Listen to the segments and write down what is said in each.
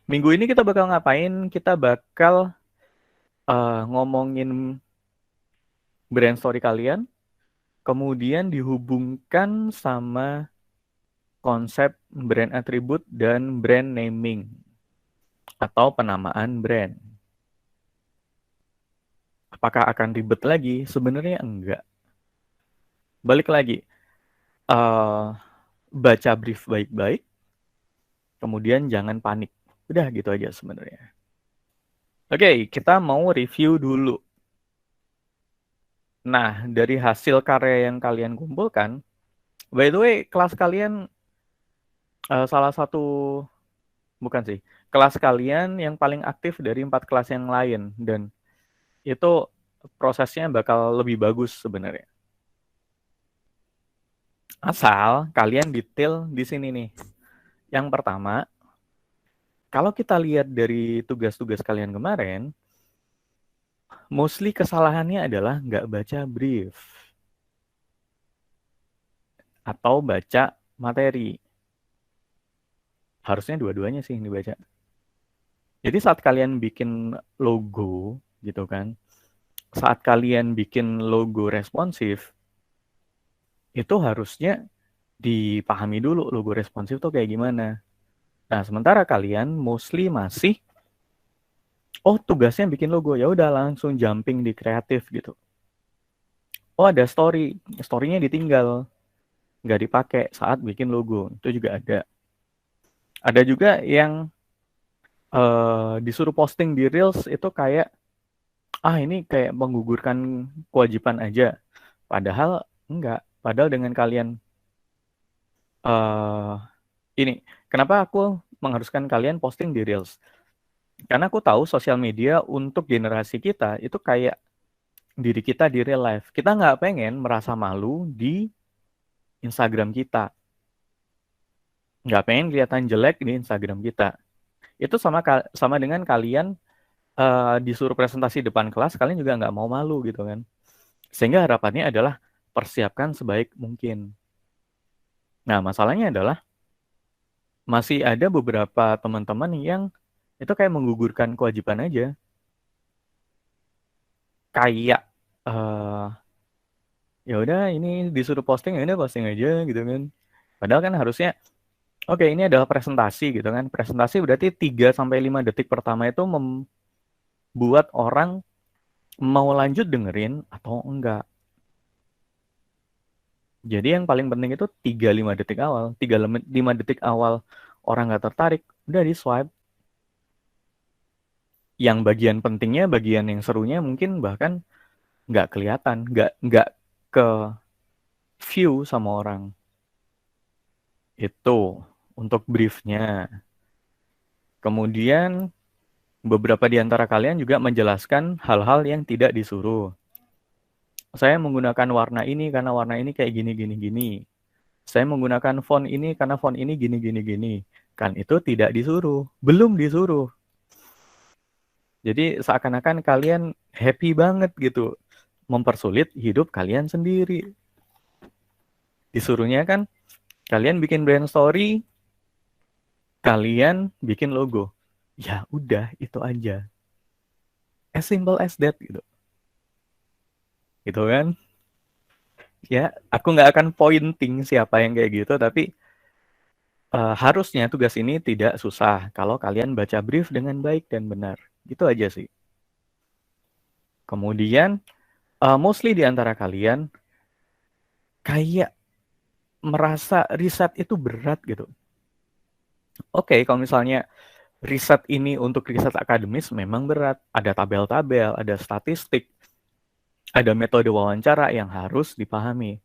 Minggu ini kita bakal ngapain? Kita bakal ngomongin brand story kalian, kemudian dihubungkan sama konsep brand atribut dan brand naming atau penamaan brand. Apakah akan ribet lagi? Sebenarnya enggak. Balik lagi, eh baca brief baik-baik, kemudian jangan panik. Udah gitu aja sebenarnya. Oke, kita mau review dulu. Nah, dari hasil karya yang kalian kumpulkan, by the way, kelas kalian salah satu, bukan sih, kelas kalian yang paling aktif dari 4 kelas yang lain, dan itu prosesnya bakal lebih bagus sebenarnya. Asal kalian detail di sini nih. Yang pertama, kalau kita lihat dari tugas-tugas kalian kemarin, mostly kesalahannya adalah nggak baca brief atau baca materi. Harusnya dua-duanya sih yang dibaca. Jadi saat kalian bikin logo gitu kan, saat kalian bikin logo responsif, itu harusnya dipahami dulu logo responsif tuh kayak gimana. Nah, sementara kalian mostly masih, oh tugasnya bikin logo, ya udah langsung jumping di kreatif gitu. Oh ada story-nya ditinggal, nggak dipakai saat bikin logo, itu juga ada. Ada juga yang disuruh posting di Reels itu kayak, ini kayak menggugurkan kewajiban aja. Padahal enggak. Padahal dengan kalian uh, ini, kenapa aku mengharuskan kalian posting di Reels? Karena aku tahu sosial media untuk generasi kita itu kayak diri kita di real life. Kita nggak pengen merasa malu di Instagram kita. Nggak pengen kelihatan jelek di Instagram kita. Itu sama dengan kalian disuruh presentasi depan kelas, kalian juga nggak mau malu gitu kan. Sehingga harapannya adalah persiapkan sebaik mungkin. Nah, masalahnya adalah masih ada beberapa teman-teman yang itu kayak menggugurkan kewajiban aja. Kayak ya udah ini disuruh posting, ya udah posting aja gitu kan. Padahal kan harusnya oke, ini adalah presentasi gitu kan. Presentasi berarti 3 sampai 5 detik pertama itu membuat orang mau lanjut dengerin atau enggak. Jadi yang paling penting itu 3-5 detik awal. 3-5 detik awal orang nggak tertarik, udah di swipe. Yang bagian pentingnya, bagian yang serunya mungkin bahkan nggak kelihatan, nggak ke view sama orang. Itu untuk briefnya. Kemudian beberapa di antara kalian juga menjelaskan hal-hal yang tidak disuruh. Saya menggunakan warna ini karena warna ini kayak gini, gini, gini. Saya menggunakan font ini karena font ini gini, gini, gini. Kan itu tidak disuruh. Belum disuruh. Jadi seakan-akan kalian happy banget gitu. Mempersulit hidup kalian sendiri. Disuruhnya kan kalian bikin brand story, kalian bikin logo. Ya udah, itu aja. As simple as that gitu. Gitu kan? Ya, aku nggak akan pointing siapa yang kayak gitu, tapi harusnya tugas ini tidak susah kalau kalian baca brief dengan baik dan benar. Gitu aja sih. Kemudian, mostly di antara kalian kayak merasa riset itu berat gitu. Oke, kalau misalnya riset ini untuk riset akademis memang berat. Ada tabel-tabel, ada statistik, ada metode wawancara yang harus dipahami.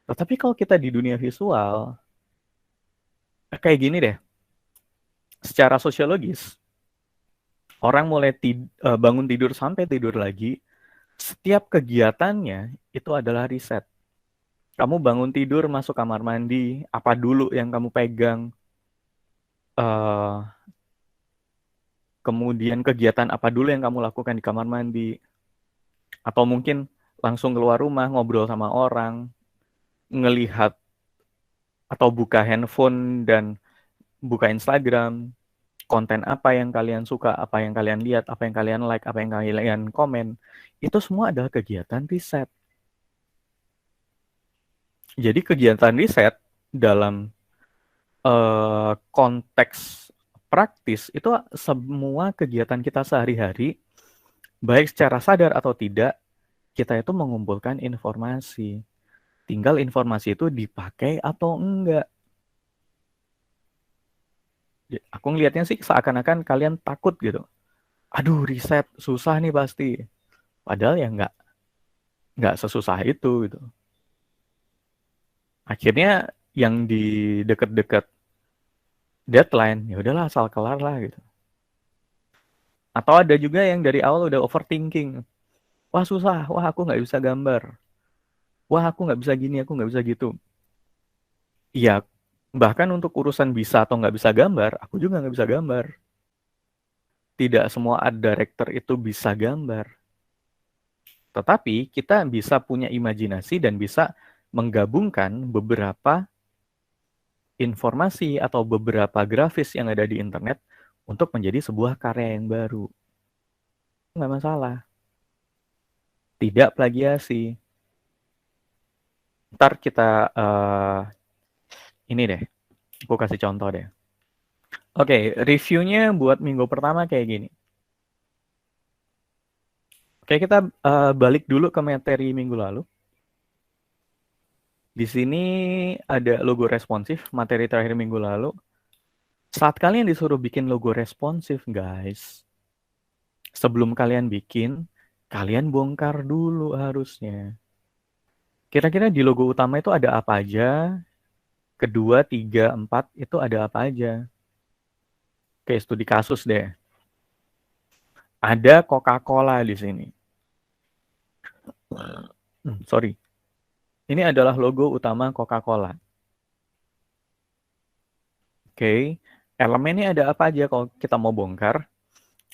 Tetapi kalau kita di dunia visual, kayak gini deh, secara sosiologis, orang mulai bangun tidur sampai tidur lagi, setiap kegiatannya itu adalah riset. Kamu bangun tidur, masuk kamar mandi, apa dulu yang kamu pegang, eh kemudian kegiatan apa dulu yang kamu lakukan di kamar mandi, atau mungkin langsung keluar rumah, ngobrol sama orang, ngelihat atau buka handphone dan buka Instagram, konten apa yang kalian suka, apa yang kalian lihat, apa yang kalian like, apa yang kalian komen, itu semua adalah kegiatan riset. Jadi kegiatan riset dalam konteks praktis itu semua kegiatan kita sehari-hari, baik secara sadar atau tidak, kita itu mengumpulkan informasi. Tinggal informasi itu dipakai atau enggak. Aku ngelihatnya sih seakan-akan kalian takut gitu. Aduh, riset susah nih pasti. Padahal ya nggak sesusah itu gitu. Akhirnya yang di deket-deket deadline, ya udahlah asal kelar lah gitu. Atau ada juga yang dari awal udah overthinking. Wah susah, wah aku nggak bisa gambar. Wah aku nggak bisa gini, aku nggak bisa gitu. Iya, bahkan untuk urusan bisa atau nggak bisa gambar, aku juga nggak bisa gambar. Tidak semua art director itu bisa gambar. Tetapi kita bisa punya imajinasi dan bisa menggabungkan beberapa informasi atau beberapa grafis yang ada di internet untuk menjadi sebuah karya yang baru. Nggak masalah. Tidak plagiasi. Ntar kita ini deh, aku kasih contoh deh. Oke, reviewnya buat minggu pertama kayak gini. Oke, kita balik dulu ke materi minggu lalu. Di sini ada logo responsif, materi terakhir minggu lalu. Saat kalian disuruh bikin logo responsif, guys, sebelum kalian bikin, kalian bongkar dulu harusnya. Kira-kira di logo utama itu ada apa aja? Kedua, tiga, empat itu ada apa aja? Oke, studi kasus deh. Ada Coca-Cola di sini. Sorry. Ini adalah logo utama Coca-Cola. Oke, elemennya ada apa aja kalau kita mau bongkar?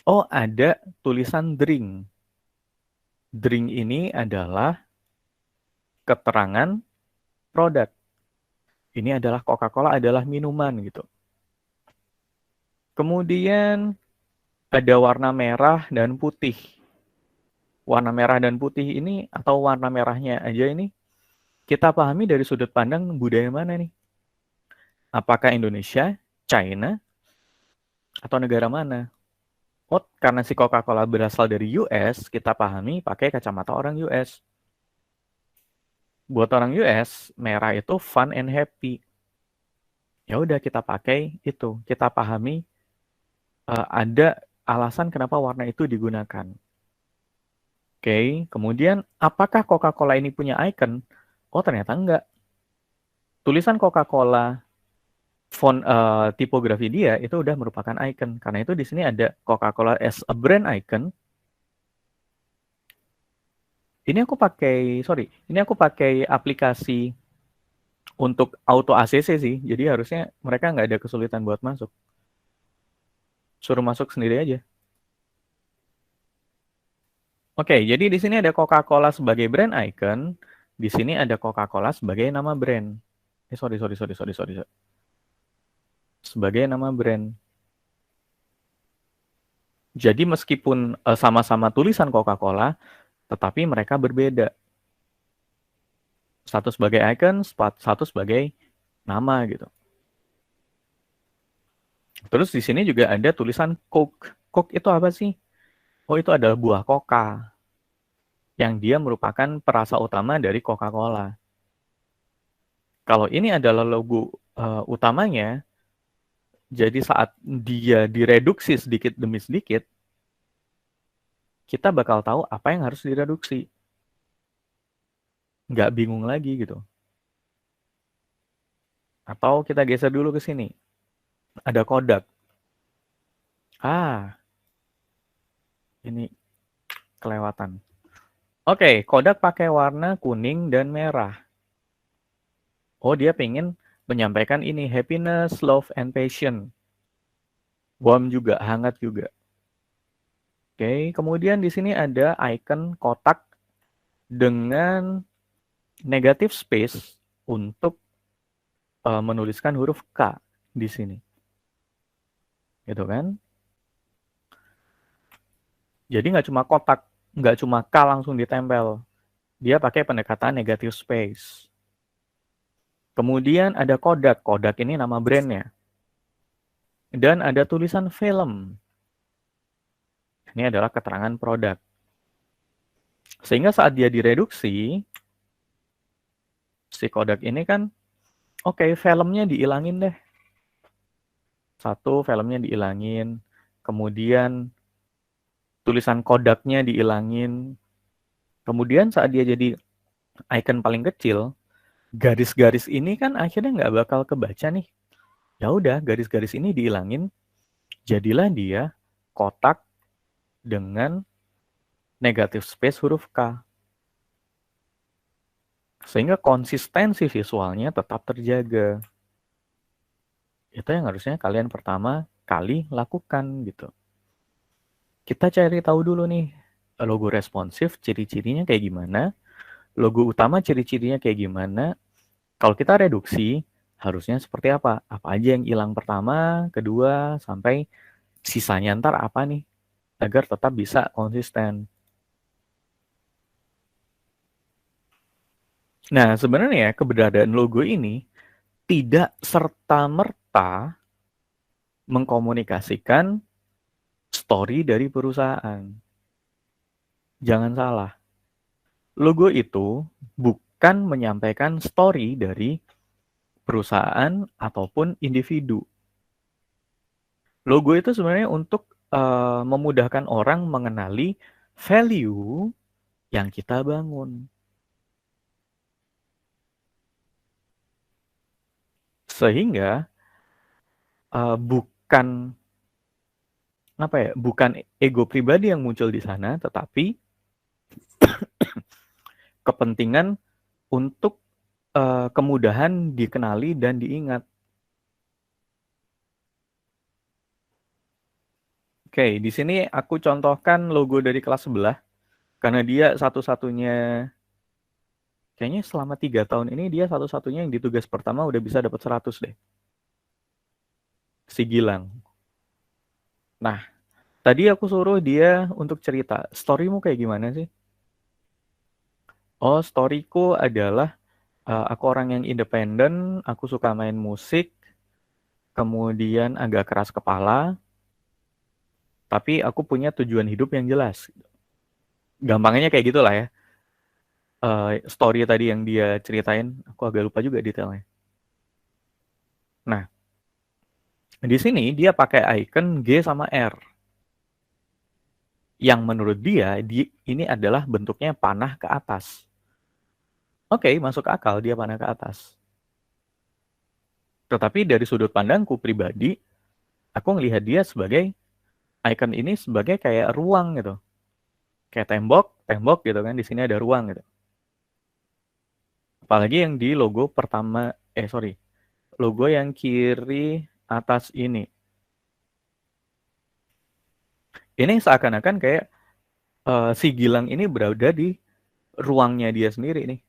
Oh, ada tulisan drink. Drink ini adalah keterangan produk. Ini adalah Coca-Cola adalah minuman gitu. Kemudian ada warna merah dan putih. Warna merah dan putih ini atau warna merahnya aja ini kita pahami dari sudut pandang budaya mana nih? Apakah Indonesia, China, atau negara mana? Oh, karena si Coca-Cola berasal dari US, kita pahami pakai kacamata orang US. Buat orang US, merah itu fun and happy. Ya udah kita pakai itu, kita pahami ada alasan kenapa warna itu digunakan. Oke, kemudian apakah Coca-Cola ini punya icon? Oh, ternyata enggak. Tulisan Coca-Cola font tipografi dia itu udah merupakan icon. Karena itu di sini ada Coca-Cola as a brand icon. Ini aku pakai aplikasi untuk auto ACC sih. Jadi harusnya mereka nggak ada kesulitan buat masuk. Suruh masuk sendiri aja. Oke, jadi di sini ada Coca-Cola sebagai brand icon. Di sini ada Coca-Cola sebagai nama brand. Sorry. Sebagai nama brand. Jadi meskipun sama-sama tulisan Coca-Cola, tetapi mereka berbeda. Satu sebagai icon, satu sebagai nama gitu. Terus di sini juga ada tulisan Coke. Coke itu apa sih? Oh, itu adalah buah coca. Yang dia merupakan perasa utama dari Coca-Cola. Kalau ini adalah logo utamanya, jadi saat dia direduksi sedikit demi sedikit, kita bakal tahu apa yang harus direduksi. Nggak bingung lagi gitu. Atau kita geser dulu ke sini. Ada Kodak. Ini kelewatan. Oke, Kodak pakai warna kuning dan merah. Oh, dia pengen menyampaikan ini happiness, love, and passion. Warm juga, hangat juga. Oke, kemudian di sini ada icon kotak dengan negative space untuk menuliskan huruf K di sini. gitu kan. Jadi nggak cuma kotak, nggak cuma K langsung ditempel. Dia pakai pendekatan negative space. Kemudian ada Kodak. Kodak ini nama brandnya. Dan ada tulisan film. Ini adalah keterangan produk. Sehingga saat dia direduksi, si Kodak ini kan, oke, filmnya diilangin deh. Satu, filmnya diilangin. Kemudian tulisan Kodaknya diilangin. Kemudian saat dia jadi icon paling kecil, garis-garis ini kan akhirnya nggak bakal kebaca nih. Ya udah, garis-garis ini diilangin, jadilah dia kotak dengan negative space huruf K. Sehingga konsistensi visualnya tetap terjaga. Itu yang harusnya kalian pertama kali lakukan gitu. Kita cari tahu dulu nih, logo responsif ciri-cirinya kayak gimana, logo utama ciri-cirinya kayak gimana. Kalau kita reduksi, harusnya seperti apa? Apa aja yang hilang pertama, kedua, sampai sisanya ntar apa nih? Agar tetap bisa konsisten. Nah, sebenarnya keberadaan logo ini tidak serta-merta mengkomunikasikan story dari perusahaan. Jangan salah. Logo itu bukan menyampaikan story dari perusahaan ataupun individu. Logo itu sebenarnya untuk memudahkan orang mengenali value yang kita bangun. Sehingga bukan bukan ego pribadi yang muncul di sana, tetapi kepentingan untuk kemudahan dikenali dan diingat. Oke, di sini aku contohkan logo dari kelas sebelah, karena dia satu-satunya, kayaknya selama 3 tahun ini dia satu-satunya yang di tugas pertama udah bisa dapat 100 deh. Si Gilang. Nah, tadi aku suruh dia untuk cerita, storymu kayak gimana sih? Oh, storyku adalah aku orang yang independen, aku suka main musik, kemudian agak keras kepala, tapi aku punya tujuan hidup yang jelas. Gampangnya kayak gitulah ya. Story tadi yang dia ceritain, aku agak lupa juga detailnya. Nah, di sini dia pakai icon G sama R. Yang menurut dia, ini adalah bentuknya panah ke atas. Oke, masuk akal dia panah ke atas. Tetapi dari sudut pandangku pribadi, aku ngelihat dia sebagai icon ini sebagai kayak ruang gitu. Kayak tembok gitu kan, di sini ada ruang gitu. Apalagi yang di logo pertama, logo yang kiri atas ini. Ini seakan-akan kayak si Gilang ini berada di ruangnya dia sendiri nih.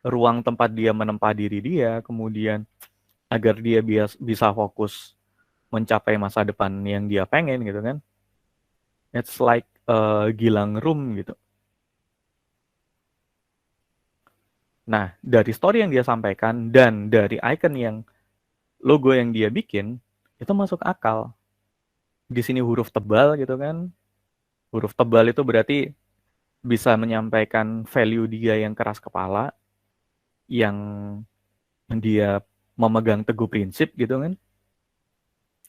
Ruang tempat dia menempa diri dia, kemudian agar dia bisa fokus mencapai masa depan yang dia pengen gitu kan. It's like Gilang room gitu. Nah, dari story yang dia sampaikan dan dari icon yang logo yang dia bikin, itu masuk akal. Di sini huruf tebal gitu kan. Huruf tebal itu berarti bisa menyampaikan value dia yang keras kepala, yang dia memegang teguh prinsip gitu kan.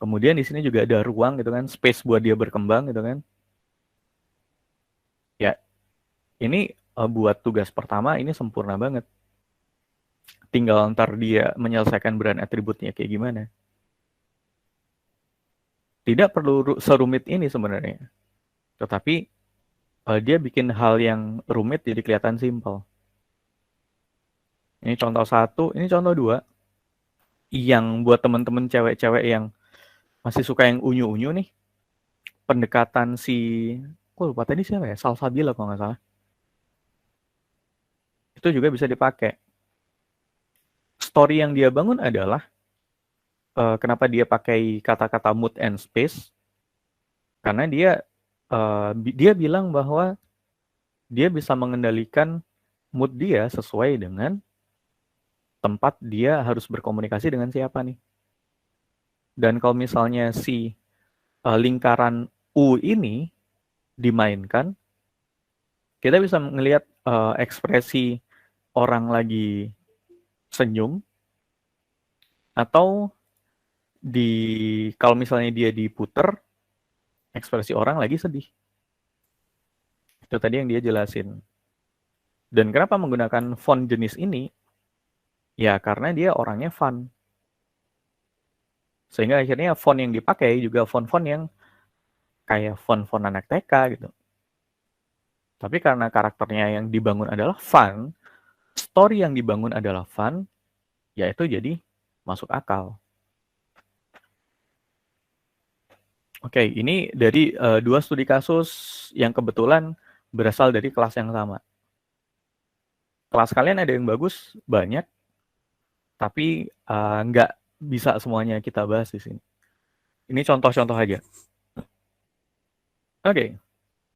Kemudian di sini juga ada ruang gitu kan, space buat dia berkembang gitu kan. Ya, ini buat tugas pertama ini sempurna banget. Tinggal ntar dia menyelesaikan brand atributnya kayak gimana. Tidak perlu serumit ini sebenarnya. Tetapi dia bikin hal yang rumit jadi kelihatan simpel. Ini contoh satu, ini contoh dua. Yang buat teman-teman cewek-cewek yang masih suka yang unyu-unyu nih, pendekatan si, kok lupa tadi siapa ya? Salsabila kalau nggak salah. Itu juga bisa dipakai. Story yang dia bangun adalah kenapa dia pakai kata-kata mood and space? Karena dia bilang bahwa dia bisa mengendalikan mood dia sesuai dengan tempat dia harus berkomunikasi dengan siapa nih. Dan kalau misalnya si lingkaran U ini dimainkan, kita bisa melihat ekspresi orang lagi senyum, atau kalau misalnya dia diputer, ekspresi orang lagi sedih. Itu tadi yang dia jelasin. Dan kenapa menggunakan font jenis ini? Ya karena dia orangnya fun. Sehingga akhirnya font yang dipakai juga font-font yang kayak font-font anak TK gitu. Tapi karena karakternya yang dibangun adalah fun, story yang dibangun adalah fun, ya itu jadi masuk akal. Oke, ini dari 2 studi kasus yang kebetulan berasal dari kelas yang sama. Kelas kalian ada yang bagus, banyak, tapi nggak bisa semuanya kita bahas di sini. Ini contoh-contoh aja. Oke,